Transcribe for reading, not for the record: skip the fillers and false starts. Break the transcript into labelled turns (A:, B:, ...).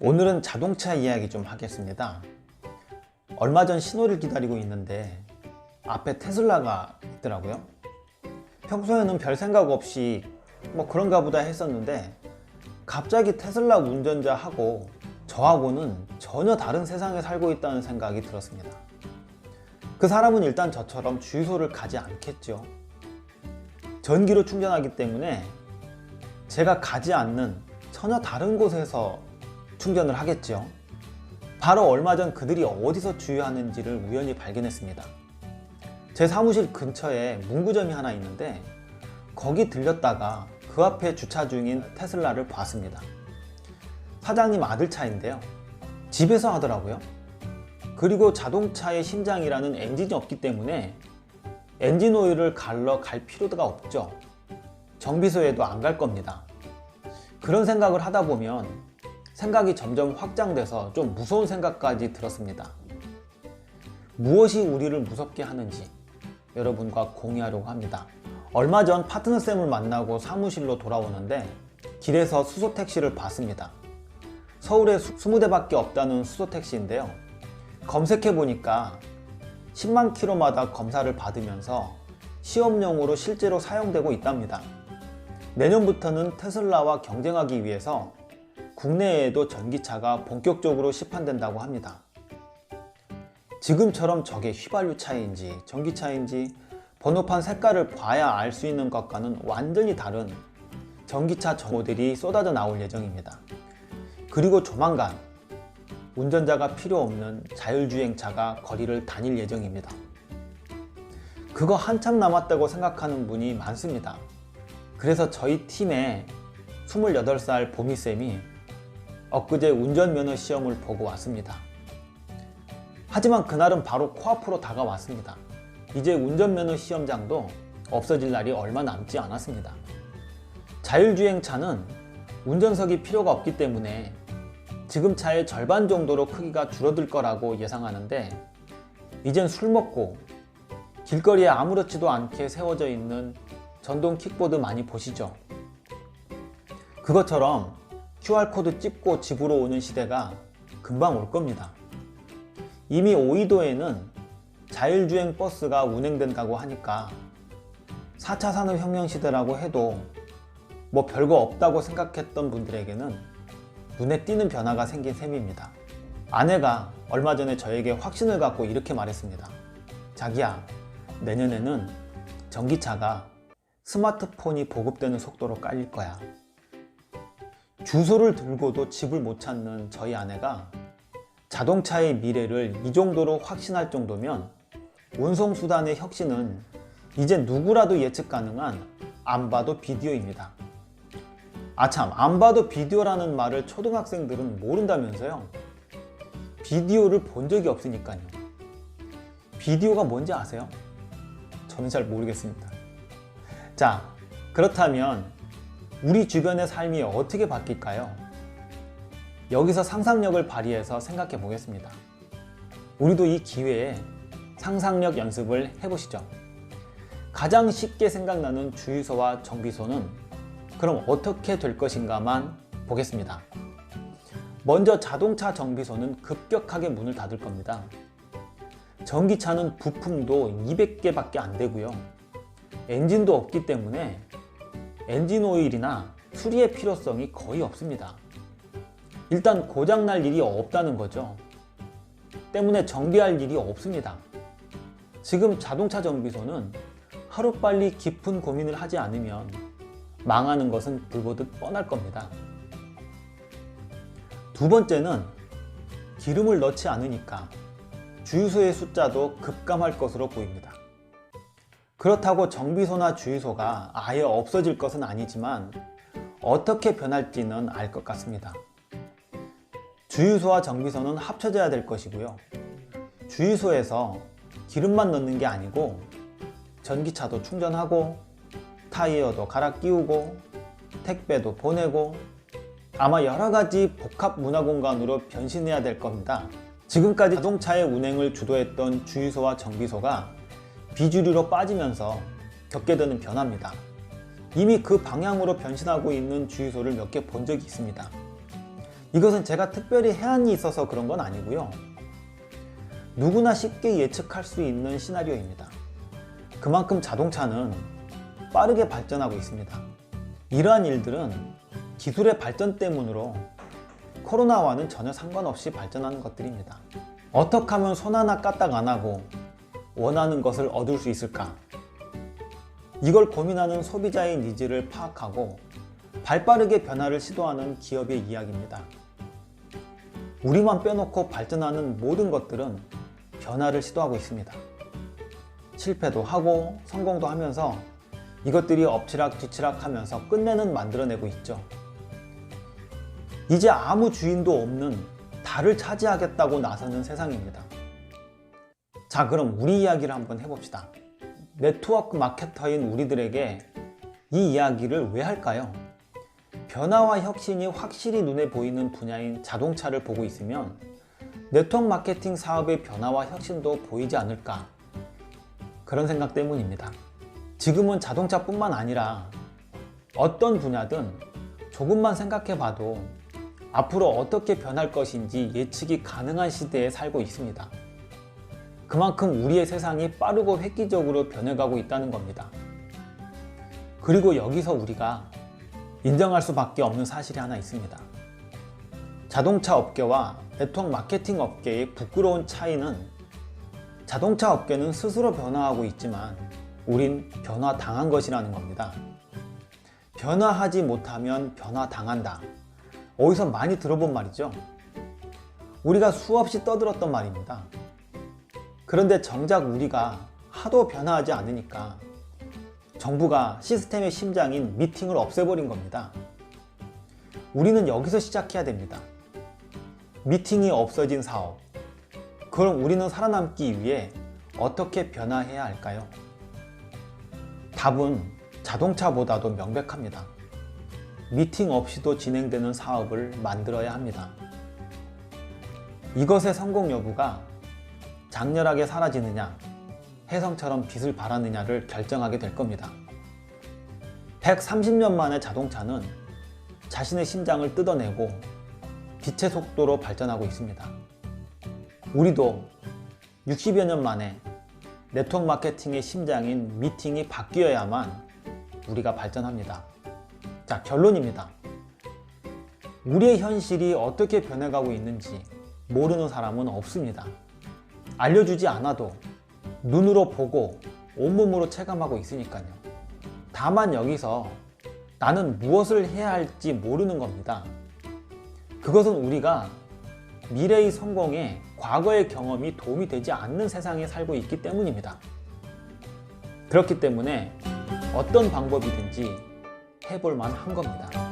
A: 오늘은 자동차 이야기 좀 하겠습니다. 얼마 전 신호를 기다리고 있는데 앞에 테슬라가 있더라고요. 평소에는 별 생각 없이 그런가 보다 했었는데 갑자기 테슬라 운전자하고 저하고는 전혀 다른 세상에 살고 있다는 생각이 들었습니다. 그 사람은 일단 저처럼 주유소를 가지 않겠죠. 전기로 충전하기 때문에 제가 가지 않는 전혀 다른 곳에서 충전을 하겠죠. 바로 얼마 전 그들이 어디서 주유하는지를 우연히 발견했습니다. 제 사무실 근처에 문구점이 하나 있는데 거기 들렸다가 그 앞에 주차 중인 테슬라를 봤습니다. 사장님 아들 차인데요. 집에서 하더라고요. 그리고 자동차의 심장이라는 엔진이 없기 때문에 엔진 오일을 갈러 갈 필요가 없죠. 정비소에도 안 갈 겁니다. 그런 생각을 하다 보면 생각이 점점 확장돼서 좀 무서운 생각까지 들었습니다. 무엇이 우리를 무섭게 하는지 여러분과 공유하려고 합니다. 얼마 전 파트너쌤을 만나고 사무실로 돌아오는데 길에서 수소택시를 봤습니다. 서울에 20대밖에 없다는 수소택시인데요. 검색해보니까 10만 킬로마다 검사를 받으면서 시험용으로 실제로 사용되고 있답니다. 내년부터는 테슬라와 경쟁하기 위해서 국내에도 전기차가 본격적으로 시판된다고 합니다. 지금처럼 저게 휘발유 차인지 전기차인지 번호판 색깔을 봐야 알 수 있는 것과는 완전히 다른 전기차 전 모델이 쏟아져 나올 예정입니다. 그리고 조만간 운전자가 필요 없는 자율주행차가 거리를 다닐 예정입니다. 그거 한참 남았다고 생각하는 분이 많습니다. 그래서 저희 팀에 28살 보미쌤이 엊그제 운전면허 시험을 보고 왔습니다. 하지만 그날은 바로 코앞으로 다가왔습니다. 이제 운전면허 시험장도 없어질 날이 얼마 남지 않았습니다. 자율주행차는 운전석이 필요가 없기 때문에 지금 차의 절반 정도로 크기가 줄어들 거라고 예상하는데 이젠 술 먹고 길거리에 아무렇지도 않게 세워져 있는 전동 킥보드 많이 보시죠? 그것처럼 QR코드 찍고 집으로 오는 시대가 금방 올 겁니다. 이미 오이도에는 자율주행 버스가 운행된다고 하니까 4차 산업혁명 시대라고 해도 별거 없다고 생각했던 분들에게는 눈에 띄는 변화가 생긴 셈입니다. 아내가 얼마 전에 저에게 확신을 갖고 이렇게 말했습니다. 자기야, 내년에는 전기차가 스마트폰이 보급되는 속도로 깔릴 거야. 주소를 들고도 집을 못 찾는 저희 아내가 자동차의 미래를 이 정도로 확신할 정도면 운송수단의 혁신은 이제 누구라도 예측 가능한 안 봐도 비디오입니다. 아참, 안 봐도 비디오라는 말을 초등학생들은 모른다면서요? 비디오를 본 적이 없으니까요. 비디오가 뭔지 아세요? 저는 잘 모르겠습니다. 자, 그렇다면 우리 주변의 삶이 어떻게 바뀔까요? 여기서 상상력을 발휘해서 생각해 보겠습니다. 우리도 이 기회에 상상력 연습을 해보시죠. 가장 쉽게 생각나는 주유소와 정비소는 그럼 어떻게 될 것인가만 보겠습니다. 먼저 자동차 정비소는 급격하게 문을 닫을 겁니다. 전기차는 부품도 200개밖에 안 되고요. 엔진도 없기 때문에 엔진 오일이나 수리의 필요성이 거의 없습니다. 일단 고장날 일이 없다는 거죠. 때문에 정비할 일이 없습니다. 지금 자동차 정비소는 하루빨리 깊은 고민을 하지 않으면 망하는 것은 불보듯 뻔할 겁니다. 두 번째는 기름을 넣지 않으니까 주유소의 숫자도 급감할 것으로 보입니다. 그렇다고 정비소나 주유소가 아예 없어질 것은 아니지만 어떻게 변할지는 알 것 같습니다. 주유소와 정비소는 합쳐져야 될 것이고요. 주유소에서 기름만 넣는 게 아니고 전기차도 충전하고 타이어도 갈아 끼우고 택배도 보내고 아마 여러가지 복합 문화공간으로 변신해야 될 겁니다. 지금까지 자동차의 운행을 주도했던 주유소와 정비소가 비주류로 빠지면서 겪게 되는 변화입니다. 이미 그 방향으로 변신하고 있는 주유소를 몇 개 본 적이 있습니다. 이것은 제가 특별히 해안이 있어서 그런 건 아니고요. 누구나 쉽게 예측할 수 있는 시나리오입니다. 그만큼 자동차는 빠르게 발전하고 있습니다. 이러한 일들은 기술의 발전 때문으로 코로나와는 전혀 상관없이 발전하는 것들입니다. 어떻게 하면 손 하나 까딱 안 하고 원하는 것을 얻을 수 있을까? 이걸 고민하는 소비자의 니즈를 파악하고 발빠르게 변화를 시도하는 기업의 이야기입니다. 우리만 빼놓고 발전하는 모든 것들은 변화를 시도하고 있습니다. 실패도 하고 성공도 하면서 이것들이 엎치락 뒤치락 하면서 끝내는 만들어내고 있죠. 이제 아무 주인도 없는 달을 차지하겠다고 나서는 세상입니다. 자, 그럼 우리 이야기를 한번 해봅시다. 네트워크 마케터인 우리들에게 이 이야기를 왜 할까요? 변화와 혁신이 확실히 눈에 보이는 분야인 자동차를 보고 있으면 네트워크 마케팅 사업의 변화와 혁신도 보이지 않을까? 그런 생각 때문입니다. 지금은 자동차뿐만 아니라 어떤 분야든 조금만 생각해 봐도 앞으로 어떻게 변할 것인지 예측이 가능한 시대에 살고 있습니다. 그만큼 우리의 세상이 빠르고 획기적으로 변해가고 있다는 겁니다. 그리고 여기서 우리가 인정할 수밖에 없는 사실이 하나 있습니다. 자동차 업계와 네트워크 마케팅 업계의 부끄러운 차이는 자동차 업계는 스스로 변화하고 있지만 우린 변화당한 것이라는 겁니다. 변화하지 못하면 변화당한다. 어디서 많이 들어본 말이죠. 우리가 수없이 떠들었던 말입니다. 그런데 정작 우리가 하도 변화하지 않으니까 정부가 시스템의 심장인 미팅을 없애버린 겁니다. 우리는 여기서 시작해야 됩니다. 미팅이 없어진 사업. 그럼 우리는 살아남기 위해 어떻게 변화해야 할까요? 답은 자동차보다도 명백합니다. 미팅 없이도 진행되는 사업을 만들어야 합니다. 이것의 성공 여부가 장렬하게 사라지느냐, 혜성처럼 빛을 발하느냐를 결정하게 될 겁니다. 130년 만에 자동차는 자신의 심장을 뜯어내고 빛의 속도로 발전하고 있습니다. 우리도 60여 년 만에 네트워크 마케팅의 심장인 미팅이 바뀌어야만 우리가 발전합니다. 자, 결론입니다. 우리의 현실이 어떻게 변해가고 있는지 모르는 사람은 없습니다. 알려주지 않아도 눈으로 보고 온몸으로 체감하고 있으니까요. 다만 여기서 나는 무엇을 해야 할지 모르는 겁니다. 그것은 우리가 미래의 성공에 과거의 경험이 도움이 되지 않는 세상에 살고 있기 때문입니다. 그렇기 때문에 어떤 방법이든지 해볼 만한 겁니다.